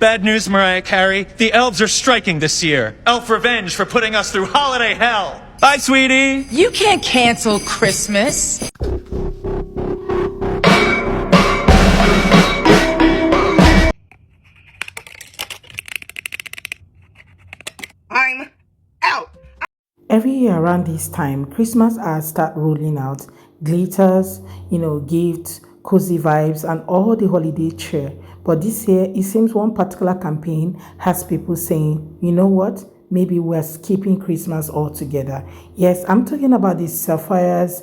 Bad news, Mariah Carey. The elves are striking this year. Elf revenge for putting us through holiday hell. Bye, sweetie. You can't cancel Christmas. I'm out. Every year around this time, Christmas ads start rolling out. Glitters, gifts, cozy vibes, and all the holiday cheer. But this year, it seems one particular campaign has people saying, you know what? Maybe we're skipping Christmas altogether. Yes, I'm talking about the Sephora's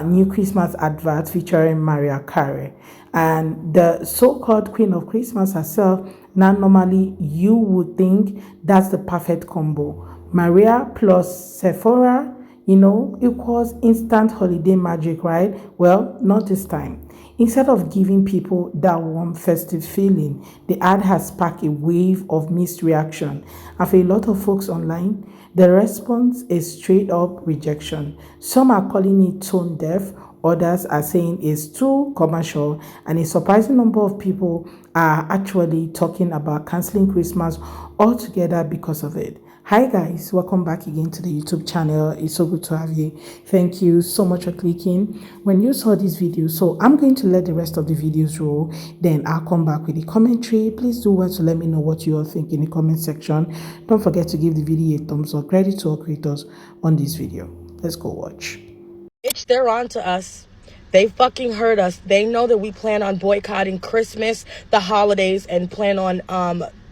new Christmas advert featuring Mariah Carey. And the so-called Queen of Christmas herself, now normally you would think that's the perfect combo. Maria plus Sephora, equals instant holiday magic, right? Well, not this time. Instead of giving people that warm festive feeling, the ad has sparked a wave of mixed reaction. And for a lot of folks online, the response is straight up rejection. Some are calling it tone deaf, others are saying it's too commercial, and a surprising number of people are actually talking about canceling Christmas altogether because of it. Hi guys, welcome back again to the YouTube channel. It's so good to have you. Thank you so much for clicking when you saw this video. So I'm going to let the rest of the videos roll, then I'll come back with the commentary. Please do well to let me know what you all think in the comment section. Don't forget to give the video a thumbs up. Credit to all creators on this video. Let's go watch. Bitch, they're on to us. They fucking heard us. They know that we plan on boycotting Christmas, the holidays, and plan on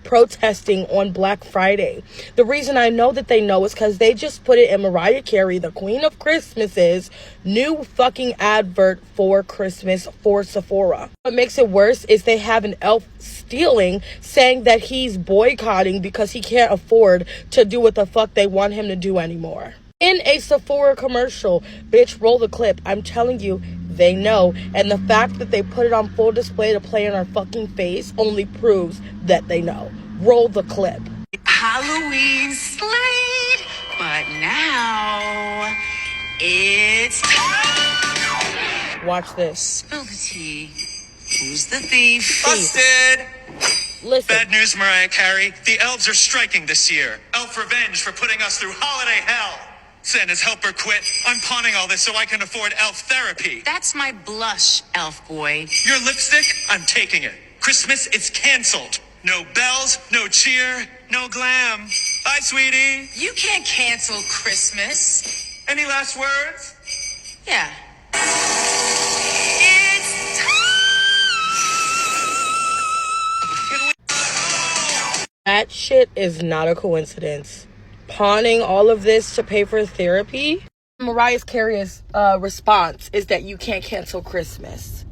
protesting on Black Friday. The reason I know that they know is because they just put it in Mariah Carey, the Queen of Christmas's new fucking advert for Christmas for Sephora. What makes it worse is they have an elf stealing, saying that he's boycotting because he can't afford to do what the fuck they want him to do anymore. In a Sephora commercial. Bitch, roll the clip. I'm telling you, they know. And the fact that they put it on full display to play in our fucking face only proves that they know. Roll the clip. Halloween slayed, but now it's time. Watch this. Spill the tea. Who's the thief? Busted. Listen. Bad news, Mariah Carey. The elves are striking this year. Elf revenge for putting us through holiday hell. Santa's helper quit. I'm pawning all this so I can afford elf therapy. That's my blush, elf boy. Your lipstick? I'm taking it. Christmas, it's canceled. No bells, no cheer, no glam. Bye, sweetie. You can't cancel Christmas. Any last words? Yeah. It's time. That shit is not a coincidence. Pawning all of this to pay for therapy? Mariah Carey's response is that you can't cancel Christmas.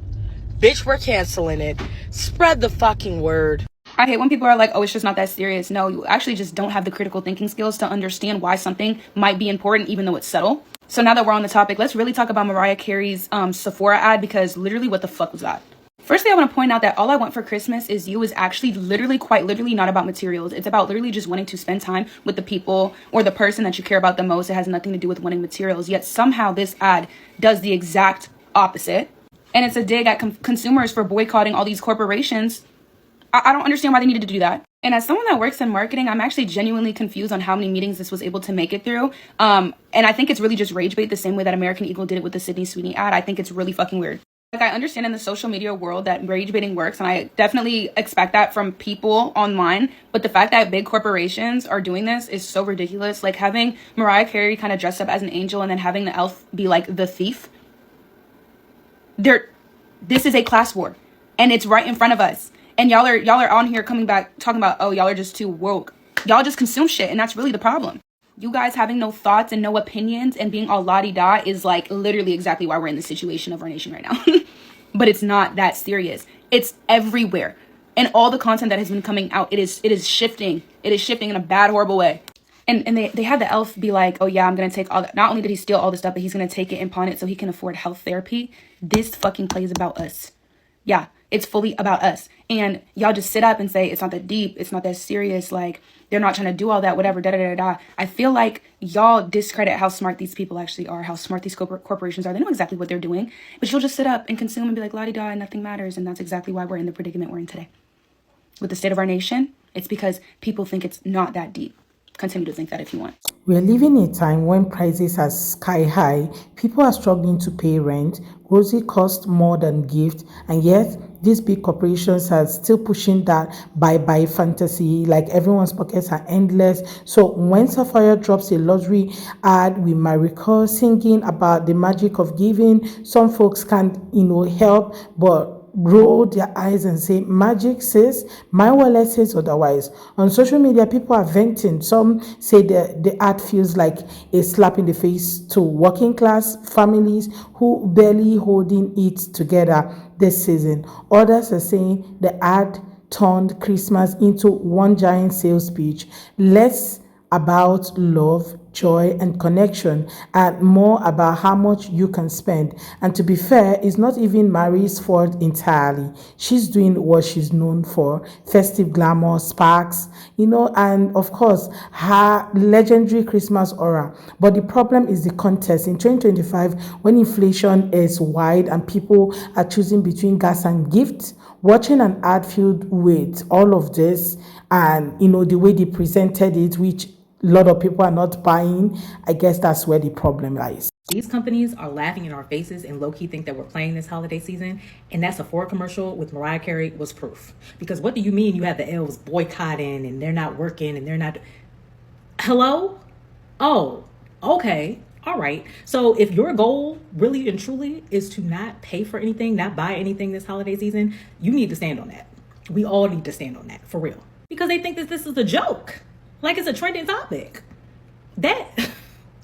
Bitch, we're canceling it. Spread the fucking word. I hate when people are like, oh, it's just not that serious. No, you actually just don't have the critical thinking skills to understand why something might be important even though it's subtle. So now that we're on the topic, let's really talk about Mariah Carey's Sephora ad, because literally what the fuck was that? Firstly, I want to point out that All I Want for Christmas Is You is actually quite literally not about materials. It's about literally just wanting to spend time with the people or the person that you care about the most. It has nothing to do with wanting materials. Yet somehow this ad does the exact opposite. And it's a dig at consumers for boycotting all these corporations. I don't understand why they needed to do that. And as someone that works in marketing, I'm actually genuinely confused on how many meetings this was able to make it through. And I think it's really just rage bait, the same way that American Eagle did it with the Sydney Sweeney ad. I think it's really fucking weird. Like, I understand in the social media world that rage baiting works, and I definitely expect that from people online. But the fact that big corporations are doing this is so ridiculous. Like, having Mariah Carey kind of dressed up as an angel and then having the elf be like the thief. This is a class war, and it's right in front of us. And y'all are on here coming back talking about, oh, y'all are just too woke. Y'all just consume shit, and that's really the problem. You guys having no thoughts and no opinions and being all la-di-da is like literally exactly why we're in the situation of our nation right now. But it's not that serious. It's everywhere. And all the content that has been coming out, it is shifting. It is shifting in a bad, horrible way. And they had the elf be like, oh yeah, I'm going to take all that. Not only did he steal all this stuff, but he's going to take it and pawn it so he can afford health therapy. This fucking play is about us. Yeah, it's fully about us. And y'all just sit up and say, it's not that deep. It's not that serious. Like, they're not trying to do all that, whatever, da-da-da-da. I feel like y'all discredit how smart these people actually are, how smart these corporations are. They know exactly what they're doing. But you'll just sit up and consume and be like, la-di-da, and nothing matters. And that's exactly why we're in the predicament we're in today. with the state of our nation, it's because people think it's not that deep. Continue to think that if you want. We're living in a time when prices are sky high, people are struggling to pay rent, grocery cost more than gift, and yet these big corporations are still pushing that buy fantasy, like everyone's pockets are endless. So when Sephora drops a luxury ad with Mariko singing about the magic of giving, some folks can't, help but roll their eyes and say, magic says, my wallet says otherwise. On social media, people are venting. Some say the ad feels like a slap in the face to working class families who barely holding it together this season. Others are saying the ad turned Christmas into one giant sales pitch. Less about love, joy, and connection, and more about how much you can spend. And to be fair, it's not even Marie's fault entirely. She's doing what she's known for: festive glamour, sparks, and of course, her legendary Christmas aura. But the problem is the context. In 2025, when inflation is wide and people are choosing between gas and gifts, watching an ad filled with all of this and the way they presented it, which a lot of people are not buying, I guess that's where the problem lies. These companies are laughing in our faces and low-key think that we're playing this holiday season. And that Sephora commercial with Mariah Carey was proof. Because what do you mean you have the elves boycotting and they're not working and they're not... Hello? Oh, okay. All right. So if your goal really and truly is to not pay for anything, not buy anything this holiday season, you need to stand on that. We all need to stand on that, for real. Because they think that this is a joke. Like it's a trending topic.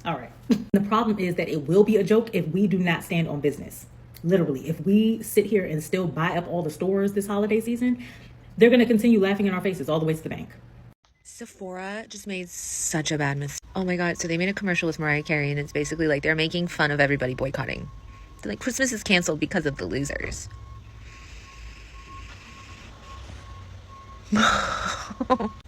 All right. The problem is that it will be a joke if we do not stand on business. Literally, if we sit here and still buy up all the stores this holiday season, they're going to continue laughing in our faces all the way to the bank. Sephora just made such a bad mistake. Oh my God. So they made a commercial with Mariah Carey and it's basically like they're making fun of everybody boycotting. They're like, Christmas is canceled because of the losers.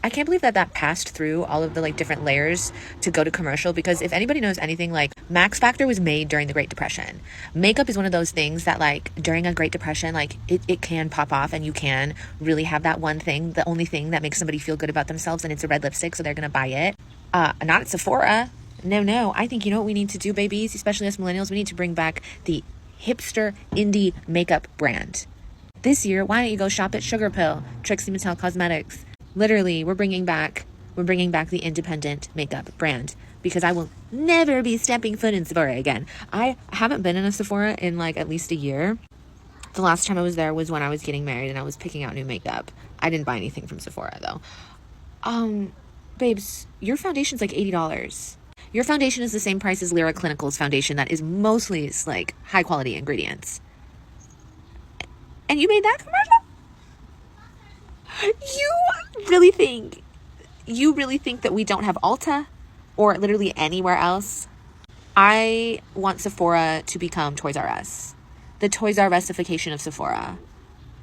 I can't believe that passed through all of the different layers to go to commercial, because if anybody knows anything, Max Factor was made during the Great Depression. Makeup is one of those things that during a Great Depression, it can pop off and you can really have that one thing, the only thing that makes somebody feel good about themselves, and it's a red lipstick, so they're gonna buy it. Not at Sephora. No. I think you know what we need to do, babies, especially us millennials, we need to bring back the hipster indie makeup brand. This year, why don't you go shop at Sugar Pill, Trixie Mattel Cosmetics? Literally, we're bringing back the independent makeup brand, because I will never be stepping foot in Sephora again. I haven't been in a Sephora in at least a year. The last time I was there was when I was getting married and I was picking out new makeup. I didn't buy anything from Sephora though. Babes, your foundation's $80. Your foundation is the same price as Lyra Clinical's foundation that is mostly high quality ingredients. And you made that commercial? You really think that we don't have Ulta or literally anywhere else? I want Sephora to become Toys R Us. The Toys R Usification of Sephora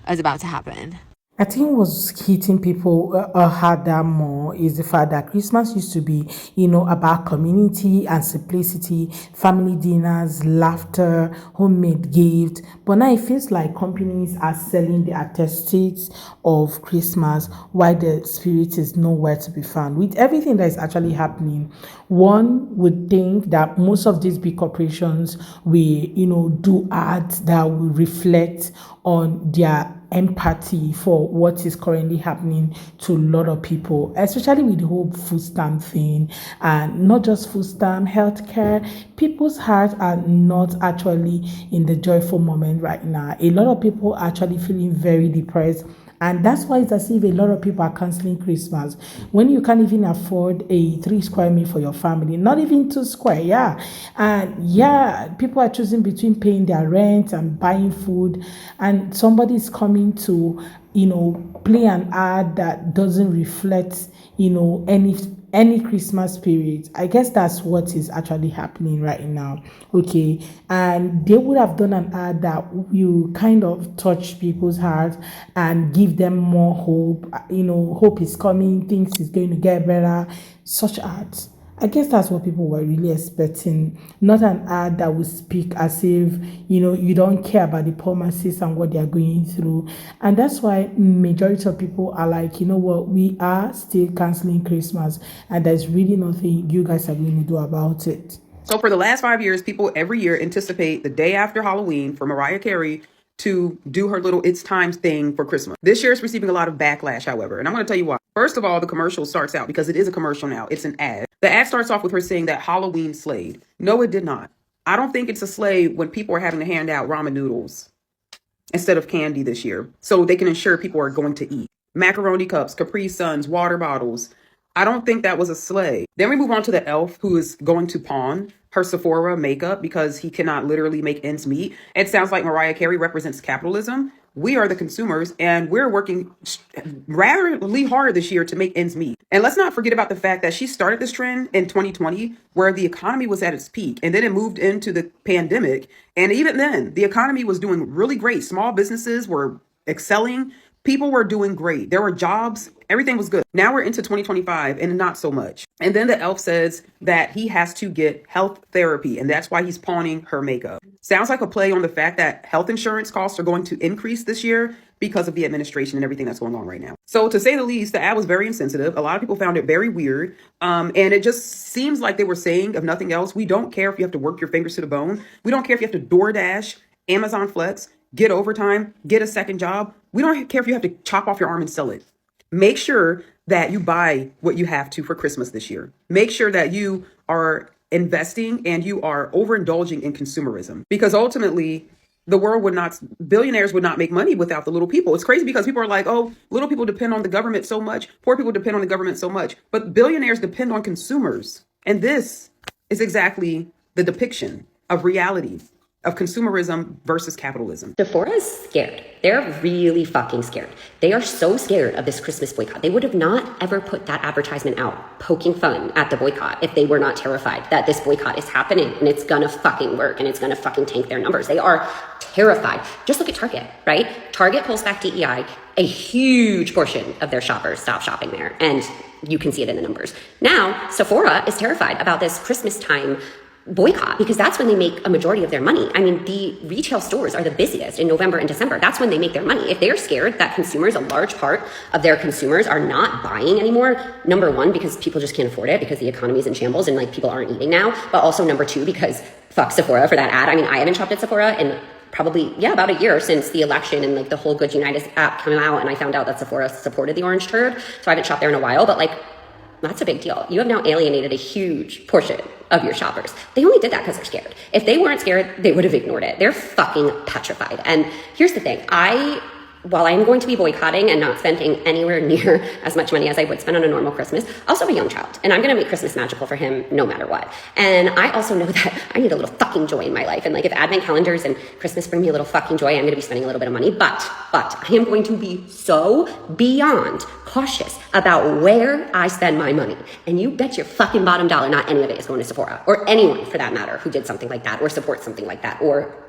is about to happen. I think what's hitting people harder more is the fact that Christmas used to be, about community and simplicity, family dinners, laughter, homemade gifts. But now it feels like companies are selling the aesthetics of Christmas while the spirit is nowhere to be found. With everything that is actually happening, one would think that most of these big corporations will, do ads that will reflect on their empathy for what is currently happening to a lot of people, especially with the whole food stamp thing, and not just food stamp, healthcare. People's hearts are not actually in the joyful moment right now. A lot of people are actually feeling very depressed. And that's why it's as if a lot of people are canceling Christmas when you can't even afford a 3 square meal for your family, not even 2 square. And people are choosing between paying their rent and buying food, and somebody is coming to play an ad that doesn't reflect any Christmas spirit. I guess that's what is actually happening right now. Okay. And they would have done an ad that you kind of touch people's hearts and give them more hope. Hope is coming, things is going to get better. Such ads I guess that's what people were really expecting, not an ad that would speak as if, you don't care about the poor masses and what they are going through. And that's why majority of people are like, you know what, we are still canceling Christmas and there's really nothing you guys are going to do about it. So for the last 5 years, people every year anticipate the day after Halloween for Mariah Carey to do her little It's Time thing for Christmas. This year it's receiving a lot of backlash, however, and I'm going to tell you why. First of all, the commercial starts out, because it is a commercial now, it's an ad. The ad starts off with her saying that Halloween slayed. No, it did not. I don't think it's a slay when people are having to hand out ramen noodles instead of candy this year, so they can ensure people are going to eat. Macaroni cups, Capri Suns, water bottles. I don't think that was a slay. Then we move on to the elf who is going to pawn her Sephora makeup because he cannot literally make ends meet. It sounds like Mariah Carey represents capitalism. We are the consumers and we're working rather hard this year to make ends meet. And let's not forget about the fact that she started this trend in 2020 where the economy was at its peak, and then it moved into the pandemic. And even then, the economy was doing really great. Small businesses were excelling. People were doing great. There were jobs. Everything was good. Now we're into 2025 and not so much. And then the elf says that he has to get health therapy, and that's why he's pawning her makeup. Sounds like a play on the fact that health insurance costs are going to increase this year because of the administration and everything that's going on right now. So to say the least, the ad was very insensitive. A lot of people found it very weird. And it just seems like they were saying, if nothing else, we don't care if you have to work your fingers to the bone. We don't care if you have to DoorDash, Amazon Flex, get overtime, get a second job. We don't care if you have to chop off your arm and sell it. Make sure that you buy what you have to for Christmas this year. Make sure that you are investing and you are overindulging in consumerism, because ultimately billionaires would not make money without the little people. It's crazy because people are like, oh, little people depend on the government so much. Poor people depend on the government so much. But billionaires depend on consumers. And this is exactly the depiction of reality of consumerism versus capitalism. Sephora is scared. They're really fucking scared. They are so scared of this Christmas boycott. They would have not ever put that advertisement out poking fun at the boycott if they were not terrified that this boycott is happening and it's gonna fucking work and it's gonna fucking tank their numbers. They are terrified. Just look at Target, right? Target pulls back DEI. A huge portion of their shoppers stop shopping there, and you can see it in the numbers. Now, Sephora is terrified about this Christmas time boycott because that's when they make a majority of their money. I mean, the retail stores are the busiest in November and December. That's when they make their money. If they're scared that consumers, a large part of their consumers are not buying anymore, number one, because people just can't afford it because the economy is in shambles and like people aren't eating now, but also number two, because fuck Sephora for that ad. I mean, I haven't shopped at Sephora in probably, about a year since the election and like the whole Good United app came out, and I found out that Sephora supported the orange turd. So I haven't shopped there in a while, but like, that's a big deal. You have now alienated a huge portion of your shoppers. They only did that because they're scared. If they weren't scared, they would have ignored it. They're fucking petrified. And here's the thing. While I'm going to be boycotting and not spending anywhere near as much money as I would spend on a normal Christmas, I also have a young child, and I'm going to make Christmas magical for him no matter what. And I also know that I need a little fucking joy in my life. And like, if advent calendars and Christmas bring me a little fucking joy, I'm going to be spending a little bit of money. But I am going to be so beyond cautious about where I spend my money. And you bet your fucking bottom dollar not any of it is going to Sephora, or anyone for that matter who did something like that or supports something like that or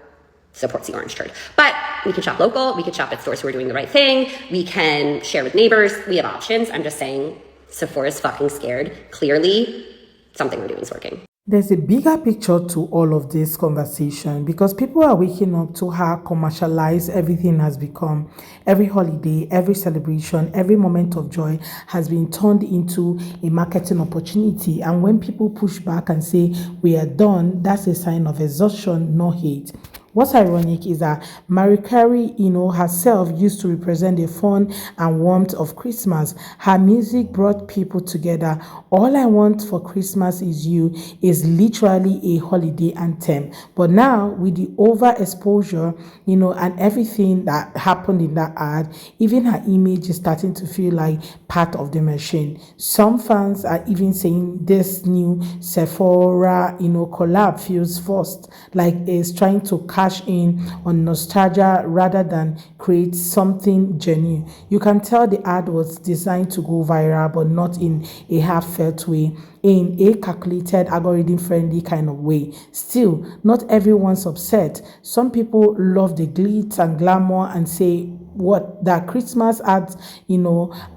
supports the orange turd. But we can shop local. We can shop at stores who are doing the right thing. We can share with neighbors. We have options. I'm just saying Sephora's fucking scared. Clearly, something we're doing is working. There's a bigger picture to all of this conversation because people are waking up to how commercialized everything has become. Every holiday, every celebration, every moment of joy has been turned into a marketing opportunity. And when people push back and say, we are done, that's a sign of exhaustion, not hate. What's ironic is that Mariah Carey, herself used to represent the fun and warmth of Christmas. Her music brought people together. All I Want for Christmas Is You is literally a holiday anthem. But now, with the overexposure, and everything that happened in that ad, even her image is starting to feel like part of the machine. Some fans are even saying this new Sephora, collab feels forced, like it's trying to cash in on nostalgia rather than create something genuine. You can tell the ad was designed to go viral, but not in a half-felt way, in a calculated, algorithm-friendly kind of way. Still, not everyone's upset. Some people love the glitz and glamour and say, what that Christmas ads,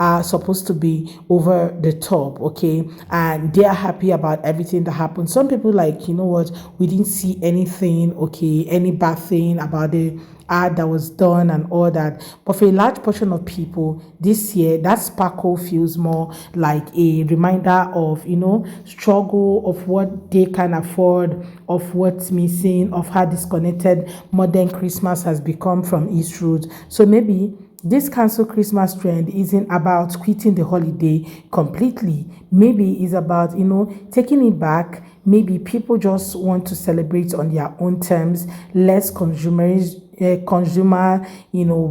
are supposed to be over the top, okay, and they are happy about everything that happened. Some people like, you know what, we didn't see anything, okay, any bad thing about the ad that was done and all that. But for a large portion of people this year, that sparkle feels more like a reminder of, struggle, of what they can afford, of what's missing, of how disconnected modern Christmas has become its roots. So maybe this cancel Christmas trend isn't about quitting the holiday completely. Maybe it's about, taking it back. Maybe people just want to celebrate on their own terms, less consumer,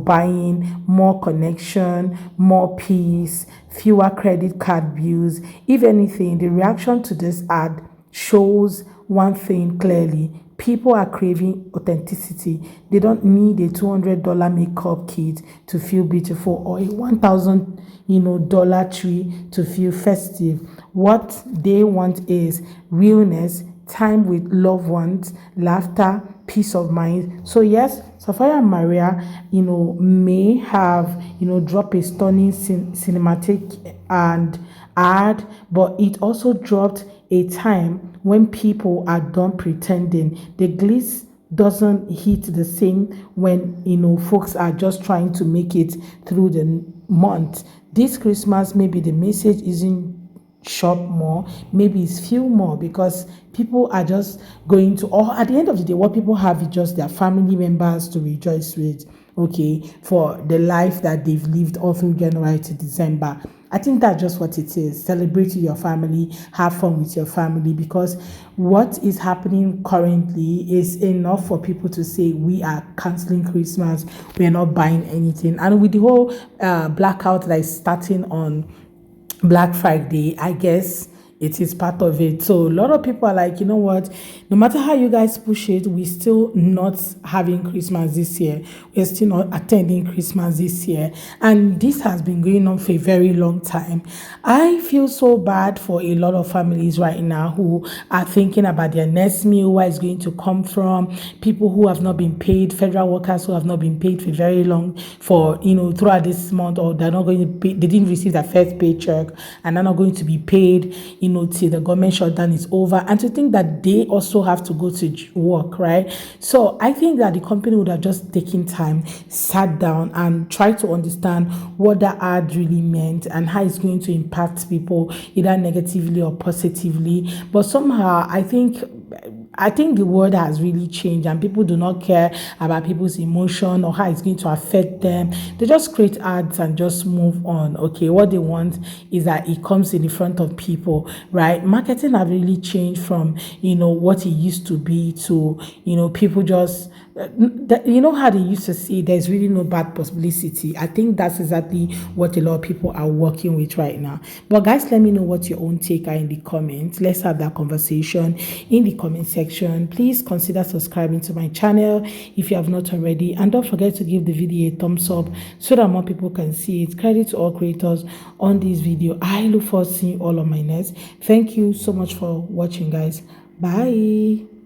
buying, more connection, more peace, fewer credit card bills. If anything, the reaction to this ad shows one thing clearly. People are craving authenticity. They don't need a $200 makeup kit to feel beautiful, or a $1,000 tree to feel festive. What they want is realness, time with loved ones, laughter, peace of mind. So yes, Sophia and Maria, may have, dropped a stunning cinematic and ad, but it also dropped a time when people are done pretending. The glitz doesn't hit the same when, folks are just trying to make it through the month. This Christmas, maybe the message isn't shop more, maybe it's feel more, because people are just going to, or at the end of the day, what people have is just their family members to rejoice with, okay, for the life that they've lived all through January to December. I think that's just what it is. Celebrate with your family, have fun with your family, because what is happening currently is enough for people to say we are canceling Christmas, we are not buying anything. And with the whole blackout that is starting on Black Friday, I guess it is part of it. So a lot of people are like, you know what, no matter how you guys push it, we're still not having Christmas this year. We're still not attending Christmas this year. And this has been going on for a very long time. I feel so bad for a lot of families right now who are thinking about their next meal, where it's going to come from, people who have not been paid, federal workers who have not been paid for very long, for, throughout this month, or they're not going to pay, they didn't receive their first paycheck and they're not going to be paid, till the government shutdown is over, and to think that they also have to go to work, right? So I think that the company would have just taken time, sat down, and tried to understand what that ad really meant and how it's going to impact people either negatively or positively. But somehow I think the world has really changed, and people do not care about people's emotion or how it's going to affect them. They just create ads and just move on. Okay, what they want is that it comes in the front of people, right? Marketing have really changed from, what it used to be to, people just, how they used to say there's really no bad publicity. I think that's exactly what a lot of people are working with right now. But guys, let me know what your own take are in the comments. Let's have that conversation in the comment section. Please consider subscribing to my channel if you have not already, and don't forget to give the video a thumbs up so that more people can see it. Credit to all creators on this video. I look forward to seeing all of my next. Thank you so much for watching, guys. Bye.